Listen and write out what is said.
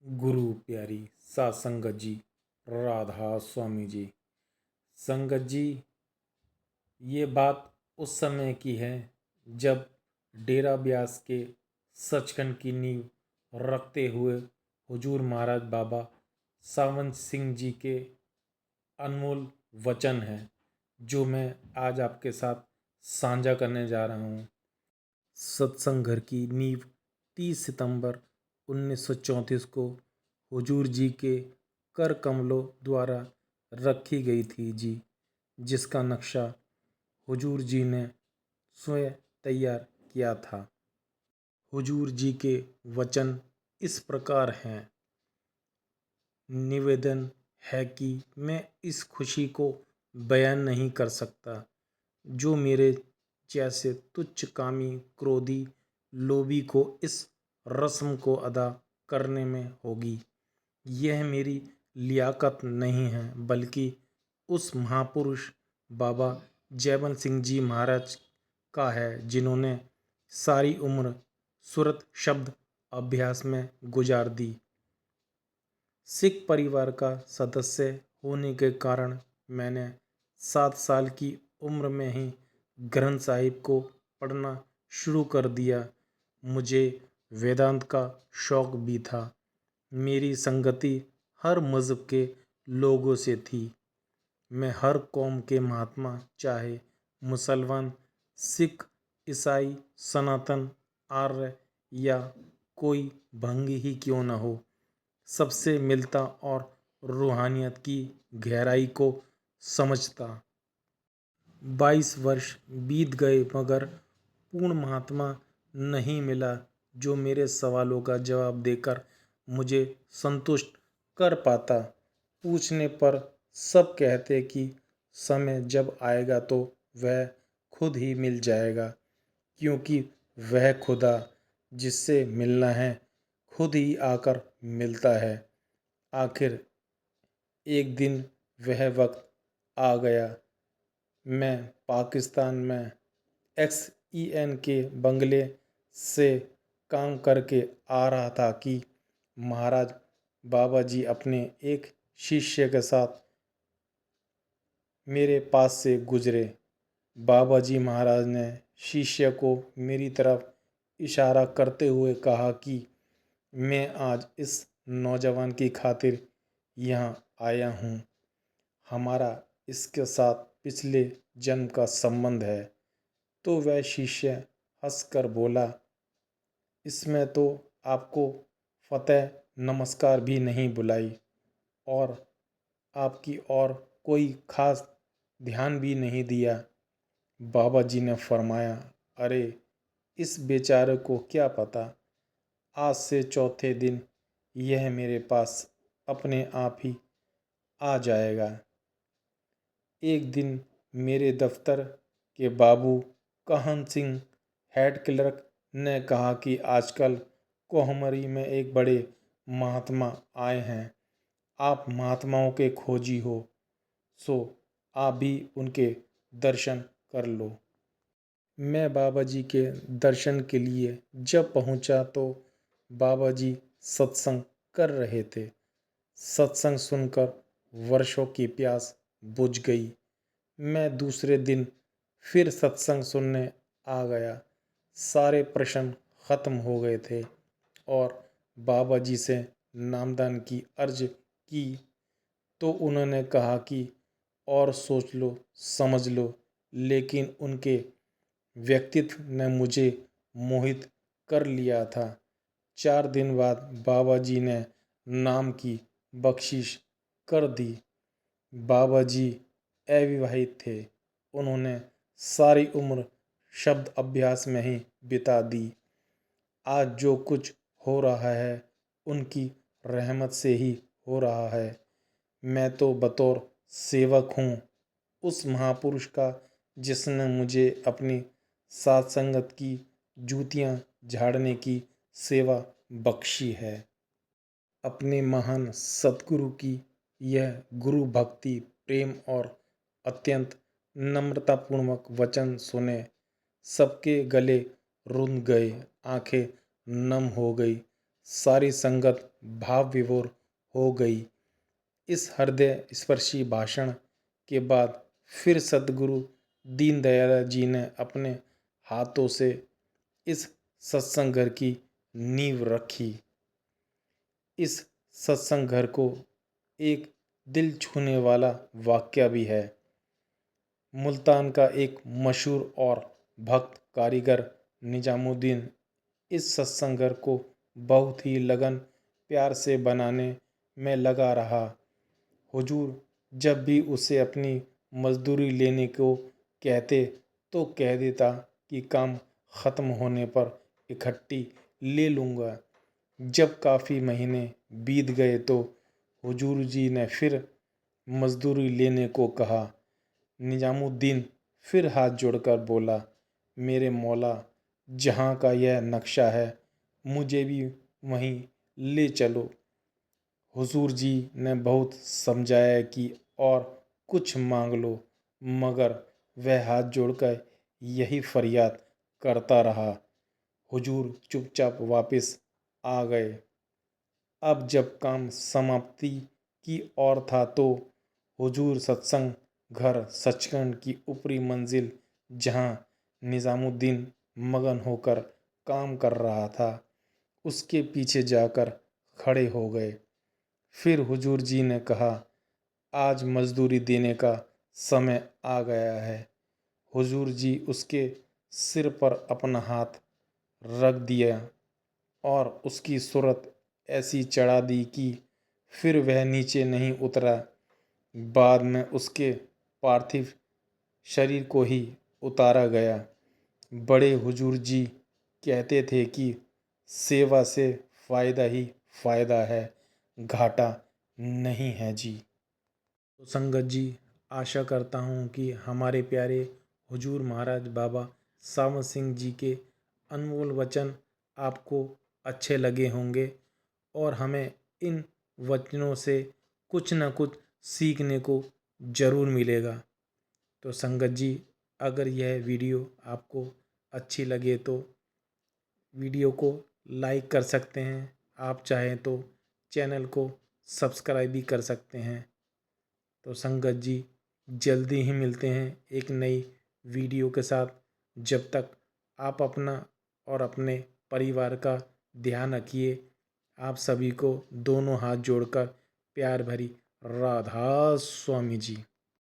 गुरु प्यारी सात संगत जी, राधा स्वामी जी। संगत जी, ये बात उस समय की है जब डेरा ब्यास के सचखंड की नींव रखते हुए हुजूर महाराज बाबा सावंत सिंह जी के अनमोल वचन हैं जो मैं आज आपके साथ साझा करने जा रहा हूँ। सत्संग घर की नींव 30 सितंबर 1934 को हुजूर जी के कर कमलों द्वारा रखी गई थी जी, जिसका नक्शा हुजूर जी ने स्वयं तैयार किया था। हुजूर जी के वचन इस प्रकार हैं। निवेदन है कि मैं इस खुशी को बयान नहीं कर सकता जो मेरे जैसे तुच्छकामी, क्रोधी, लोभी को इस रस्म को अदा करने में होगी। यह मेरी लियाकत नहीं है, बल्कि उस महापुरुष बाबा जयवंत सिंह जी महाराज का है, जिन्होंने सारी उम्र सुरत शब्द अभ्यास में गुजार दी। सिख परिवार का सदस्य होने के कारण मैंने 7 साल की उम्र में ही ग्रंथ साहिब को पढ़ना शुरू कर दिया। मुझे वेदांत का शौक भी था। मेरी संगति हर मज़हब के लोगों से थी। मैं हर कौम के महात्मा, चाहे मुसलमान, सिख, ईसाई, सनातन, आर्य या कोई भंगी ही क्यों न हो, सबसे मिलता और रूहानियत की गहराई को समझता। 22 वर्ष बीत गए मगर पूर्ण महात्मा नहीं मिला जो मेरे सवालों का जवाब देकर मुझे संतुष्ट कर पाता। पूछने पर सब कहते कि समय जब आएगा तो वह खुद ही मिल जाएगा, क्योंकि वह खुदा जिससे मिलना है खुद ही आकर मिलता है। आखिर एक दिन वह वक्त आ गया। मैं पाकिस्तान में XEN के बंगले से काम करके आ रहा था कि महाराज बाबा जी अपने एक शिष्य के साथ मेरे पास से गुजरे। बाबा जी महाराज ने शिष्य को मेरी तरफ इशारा करते हुए कहा कि मैं आज इस नौजवान की खातिर यहाँ आया हूँ। हमारा इसके साथ पिछले जन्म का संबंध है। तो वह शिष्य हंसकर बोला, इसमें तो आपको फतेह नमस्कार भी नहीं बुलाई और आपकी और कोई खास ध्यान भी नहीं दिया। बाबा जी ने फरमाया, अरे इस बेचारे को क्या पता, आज से चौथे दिन यह मेरे पास अपने आप ही आ जाएगा। एक दिन मेरे दफ्तर के बाबू कहन सिंह हेड क्लर्क ने कहा कि आजकल कोहमरी में एक बड़े महात्मा आए हैं। आप महात्माओं के खोजी हो, सो आप भी उनके दर्शन कर लो। मैं बाबा जी के दर्शन के लिए जब पहुंचा तो बाबा जी सत्संग कर रहे थे। सत्संग सुनकर वर्षों की प्यास बुझ गई। मैं दूसरे दिन फिर सत्संग सुनने आ गया। सारे प्रश्न खत्म हो गए थे और बाबा जी से नामदान की अर्ज की तो उन्होंने कहा कि और सोच लो, समझ लो, लेकिन उनके व्यक्तित्व ने मुझे मोहित कर लिया था। 4 दिन बाद बाबा जी ने नाम की बख्शिश कर दी। बाबा जी अविवाहित थे। उन्होंने सारी उम्र शब्द अभ्यास में ही बिता दी। आज जो कुछ हो रहा है उनकी रहमत से ही हो रहा है। मैं तो बतौर सेवक हूँ उस महापुरुष का जिसने मुझे अपनी साथ संगत की जूतियाँ झाड़ने की सेवा बख्शी है। अपने महान सतगुरु की यह गुरु भक्ति, प्रेम और अत्यंत नम्रतापूर्वक वचन सुने सबके गले रुंध गए, आंखें नम हो गई। सारी संगत भाव विभोर हो गई। इस हृदय स्पर्शी भाषण के बाद फिर सद्गुरु दीनदयाल जी ने अपने हाथों से इस सत्संग घर की नींव रखी। इस सत्संग घर को एक दिल छूने वाला वाक्य भी है। मुल्तान का एक मशहूर और भक्त कारीगर निजामुद्दीन इस सत्संग घर को बहुत ही लगन प्यार से बनाने में लगा रहा। हुजूर जब भी उसे अपनी मजदूरी लेने को कहते तो कह देता कि काम ख़त्म होने पर इकट्ठी ले लूँगा। जब काफ़ी महीने बीत गए तो हुजूर जी ने फिर मजदूरी लेने को कहा। निजामुद्दीन फिर हाथ जोड़कर बोला, मेरे मौला, जहाँ का यह नक्शा है मुझे भी वहीं ले चलो। हुजूर जी ने बहुत समझाया कि और कुछ मांग लो, मगर वह हाथ जोड़कर यही फरियाद करता रहा। हुजूर चुपचाप वापस आ गए। अब जब काम समाप्ति की ओर था तो हुजूर सत्संग घर सचखंड की ऊपरी मंजिल जहां निजामुद्दीन मगन होकर काम कर रहा था उसके पीछे जाकर खड़े हो गए। फिर हुजूर जी ने कहा, आज मजदूरी देने का समय आ गया है। हुजूर जी उसके सिर पर अपना हाथ रख दिया और उसकी सूरत ऐसी चढ़ा दी कि फिर वह नीचे नहीं उतरा। बाद में उसके पार्थिव शरीर को ही उतारा गया। बड़े हुजूर जी कहते थे कि सेवा से फ़ायदा ही फ़ायदा है, घाटा नहीं है जी। तो संगत जी, आशा करता हूँ कि हमारे प्यारे हुजूर महाराज बाबा सावंत सिंह जी के अनमोल वचन आपको अच्छे लगे होंगे और हमें इन वचनों से कुछ न कुछ सीखने को ज़रूर मिलेगा। तो संगत जी, अगर यह वीडियो आपको अच्छी लगे तो वीडियो को लाइक कर सकते हैं। आप चाहें तो चैनल को सब्सक्राइब भी कर सकते हैं। तो संगत जी, जल्दी ही मिलते हैं एक नई वीडियो के साथ। जब तक आप अपना और अपने परिवार का ध्यान रखिए। आप सभी को दोनों हाथ जोड़कर प्यार भरी राधा स्वामी जी।